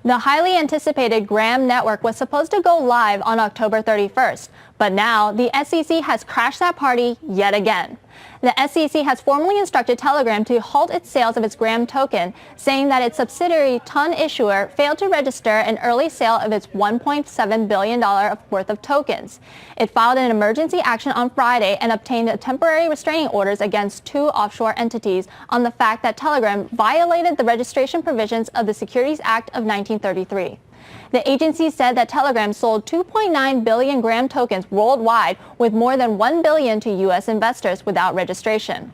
The highly anticipated Graham network was supposed to go live on October 31st, but now the SEC has crashed that party yet again. The SEC has formally instructed Telegram to halt its sales of its Graham token, saying that its subsidiary Ton Issuer failed to register an early sale of its $1.7 billion worth of tokens. It filed an emergency action on Friday and obtained temporary restraining orders against 2 offshore entities on the fact that Telegram violated the registration provisions of the Securities Act of 1933. The agency said that Telegram sold 2.9 billion Graham tokens worldwide, with more than 1 billion to U.S. investors without registration.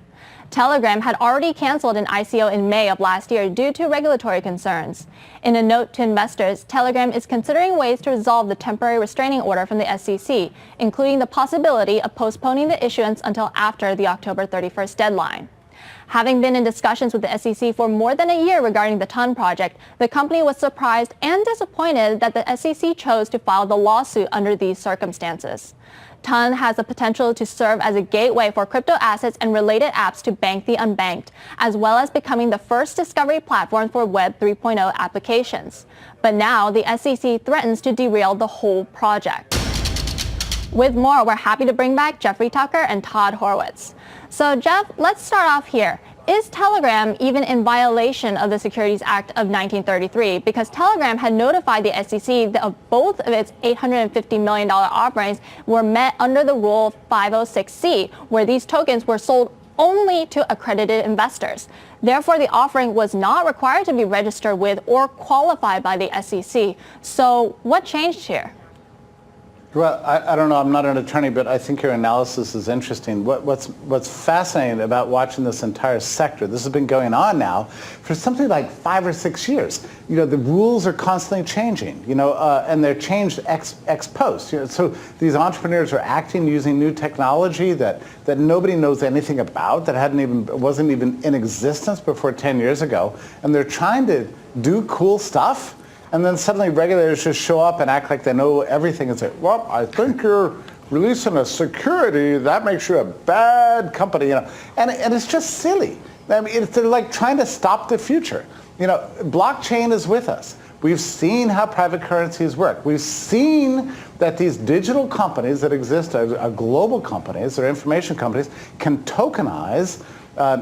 Telegram had already canceled an ICO in May of last year due to regulatory concerns. In a note to investors, Telegram is considering ways to resolve the temporary restraining order from the SEC, including the possibility of postponing the issuance until after the October 31st deadline. Having been in discussions with the SEC for more than a year regarding the Ton project, the company was surprised and disappointed that the SEC chose to file the lawsuit under these circumstances. Ton has the potential to serve as a gateway for crypto assets and related apps to bank the unbanked, as well as becoming the first discovery platform for Web 3.0 applications. But now the SEC threatens to derail the whole project. With more, we're happy to bring back Jeffrey Tucker and Todd Horwitz. So Jeff, let's start off here. Is Telegram even in violation of the Securities Act of 1933? Because Telegram had notified the SEC that both of its $850 million offerings were met under the Rule 506C, where these tokens were sold only to accredited investors. Therefore, the offering was not required to be registered with or qualified by the SEC. So what changed here? Well, I don't know. I'm not an attorney, but I think your analysis is interesting. What's fascinating about watching this entire sector, this has been going on now for something like 5 or 6 years. You know, the rules are constantly changing, and they're changed ex post. So these entrepreneurs are acting using new technology that nobody knows anything about, that wasn't even in existence before 10 years ago. And they're trying to do cool stuff. And then suddenly regulators just show up and act like they know everything and say, well, I think you're releasing a security that makes you a bad company, And it's just silly. I mean, they're like trying to stop the future. Blockchain is with us. We've seen how private currencies work. We've seen that these digital companies that exist, are global companies or information companies, can tokenize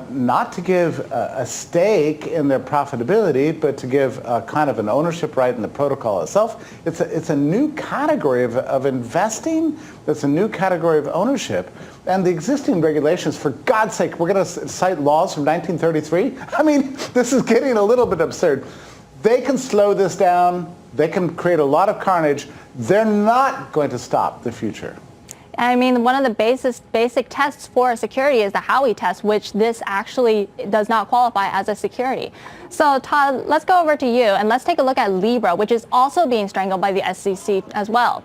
not to give a stake in their profitability, but to give kind of an ownership right in the protocol itself. It's a new category of investing. It's a new category of ownership. And the existing regulations, for God's sake, we're going to cite laws from 1933? I mean, this is getting a little bit absurd. They can slow this down. They can create a lot of carnage. They're not going to stop the future. I mean, one of the basic tests for a security is the Howey test, which this actually does not qualify as a security. So Todd, let's go over to you and let's take a look at Libra, which is also being strangled by the SEC as well.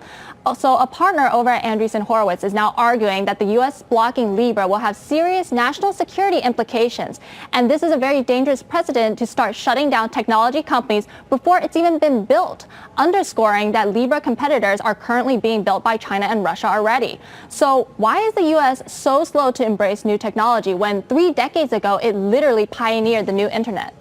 So a partner over at Andreessen Horwitz is now arguing that the U.S. blocking Libra will have serious national security implications. And this is a very dangerous precedent to start shutting down technology companies before it's even been built, underscoring that Libra competitors are currently being built by China and Russia already. So why is the U.S. so slow to embrace new technology when 3 decades ago it literally pioneered the new internet?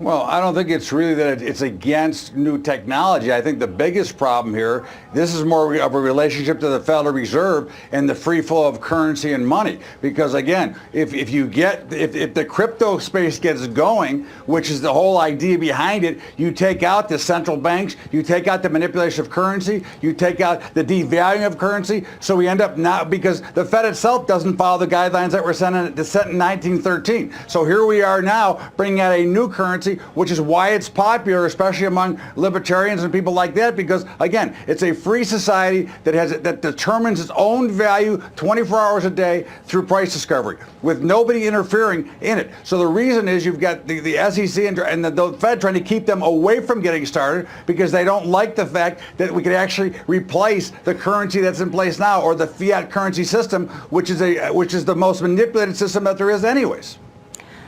Well, I don't think it's really that it's against new technology. I think the biggest problem here, this is more of a relationship to the Federal Reserve and the free flow of currency and money. Because again, if the crypto space gets going, which is the whole idea behind it, you take out the central banks, you take out the manipulation of currency, you take out the devaluing of currency. So we end up now, because the Fed itself doesn't follow the guidelines that were set in 1913. So here we are now bringing out a new currency, which is why it's popular, especially among libertarians and people like that, because again, it's a free society that determines its own value 24 hours a day through price discovery, with nobody interfering in it. So the reason is you've got the SEC and the Fed trying to keep them away from getting started because they don't like the fact that we could actually replace the currency that's in place now, or the fiat currency system, which is the most manipulated system that there is anyways.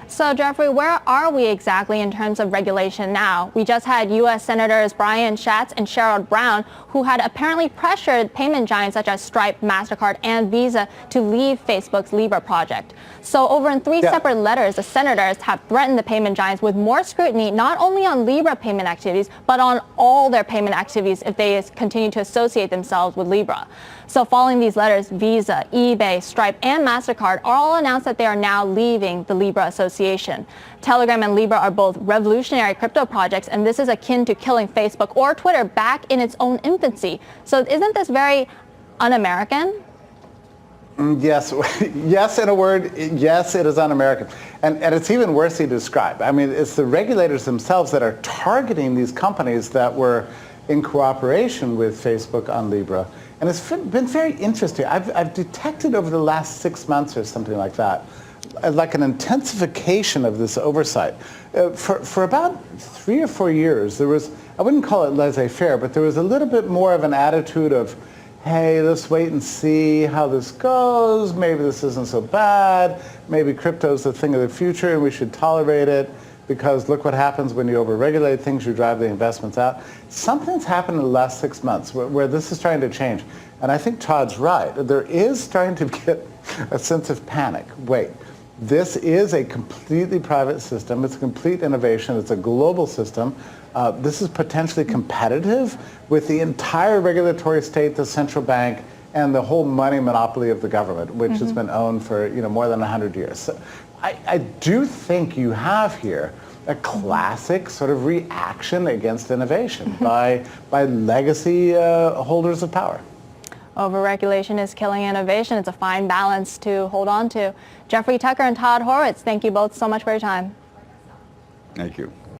So Jeffrey, where are we exactly in terms of regulation now? We just had U.S. Senators Brian Schatz and Sherrod Brown, who had apparently pressured payment giants such as Stripe, MasterCard, and Visa to leave Facebook's Libra project. So over in three separate letters, the senators have threatened the payment giants with more scrutiny, not only on Libra payment activities, but on all their payment activities if they continue to associate themselves with Libra. So following these letters, Visa, eBay, Stripe, and MasterCard all announced that they are now leaving the Libra Association. Telegram and Libra are both revolutionary crypto projects, and this is akin to killing Facebook or Twitter back in its own infancy. So isn't this very un-American? Yes, yes, in a word, yes, it is un-American. And it's even worse to describe. I mean, it's the regulators themselves that are targeting these companies that were in cooperation with Facebook on Libra. And it's been very interesting. I've detected over the last 6 months or something like that, like an intensification of this oversight. For about 3 or 4 years, there was, I wouldn't call it laissez-faire, but there was a little bit more of an attitude of, hey, let's wait and see how this goes. Maybe this isn't so bad. Maybe crypto's the thing of the future and we should tolerate it because look what happens when you overregulate things, you drive the investments out. Something's happened in the last 6 months where this is trying to change. And I think Todd's right. There is starting to get a sense of panic. Wait, this is a completely private system. It's a complete innovation. It's a global system. This is potentially competitive with the entire regulatory state, the central bank, and the whole money monopoly of the government, which has been owned for more than 100 years. So I do think you have here a classic sort of reaction against innovation by legacy holders of power. Overregulation is killing innovation. It's a fine balance to hold on to. Jeffrey Tucker and Todd Horwitz, thank you both so much for your time. Thank you.